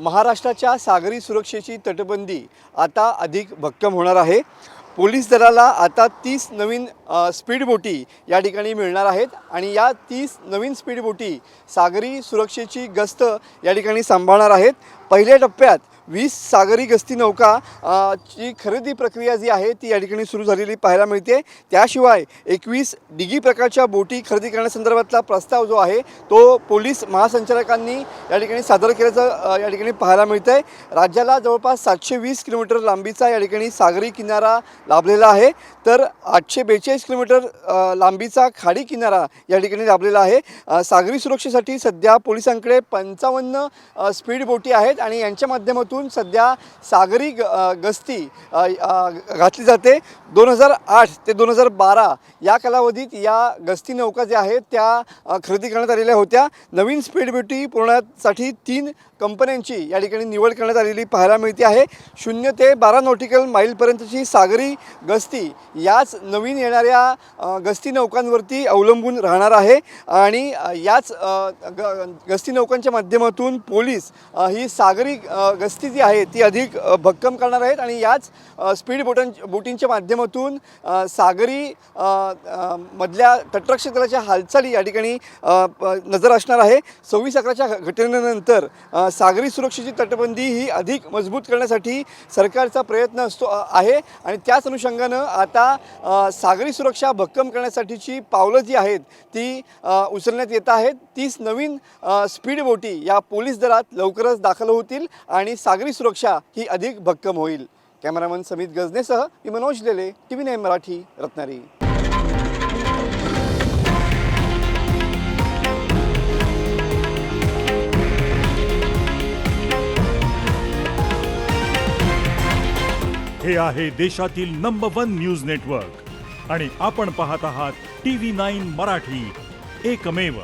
महाराष्ट्राच्या सागरी सुरक्षेची तटबंदी आता अधिक भक्कम होणार आहे। पोलीस दलाला आता 30 नवीन स्पीड बोटी या ठिकाणी मिळणार आहेत आणि या 30 नवीन स्पीड बोटी सागरी सुरक्षेची गस्त या ठिकाणी सांभाळणार आहेत। पहिल्या टप्प्यात 20 सागरी गस्ती नौका ची खरेदी प्रक्रिया जी आहे ती या ठिकाणी सुरू झालेली पाहायला मिळते। त्याशिवाय 21 डिगी प्रकारच्या बोटी खरेदी करण्यासंदर्भातला प्रस्ताव जो आहे तो पोलीस महासंचालकांनी या ठिकाणी सादर केल्याचं या ठिकाणी पाहायला मिळतंय। राज्याला जवळपास 720 किलोमीटर लांबीचा या ठिकाणी सागरी किनारा लाभलेला आहे, तर 842 किलोमीटर लांबीचा खाडी किनारा या ठिकाणी लाभलेला आहे। सागरी सुरक्षेसाठी सध्या पोलिसांकडे 55 स्पीड बोटी आहेत आणि यांच्या माध्यमातून सध्या सागरी गस्ती घातली जाते। 2008 ते 2012 या कालावधीत या गस्ती नौका ज्या आहेत त्या खरेदी करण्यात आलेल्या होत्या। नवीन स्पीड बोटी पुरवण्यासाठी 3 कंपन्यांची या ठिकाणी निवड करण्यात आलेली पाहायला मिळते आहे। 0 ते 12 नॉटिकल माईलपर्यंतची सागरी गस्ती याच नवीन येणाऱ्या गस्ती नौकांवरती अवलंबून राहणार आहे आणि याच गस्ती नौकांच्या माध्यमातून पोलीस ही सागरी गस्ती जी आहे ती अधिक भक्कम करणार आहेत आणि याच स्पीड बोटींच्या माध्यमातून सागरी मधल्या तटरक्षक दलाच्या हालचाली या ठिकाणी नजर असणार आहे। 26/11च्या घटनेनंतर सागरी सुरक्षेची तटबंदी ही अधिक मजबूत करण्यासाठी सरकारचा प्रयत्न आहे आणि त्याच अनुषंगानं आता सागरी सुरक्षा भक्कम करण्यासाठीची पावलं जी आहेत ती उचलण्यात येत आहेत। 30 नवीन स्पीड बोटी या पोलीस दलात लवकरच दाखल होतील आणि सागरी सुरक्षा ही अधिक भक्कम होईल। कॅमेरामन समित गजनेसह मी मनोज लेले, TV9 मराठी, रत्नागिरी। हे आहे देशातील नंबर 1 न्यूज नेटवर्क आणि आपण पाहत आहात TV9 मराठी, एकमेव।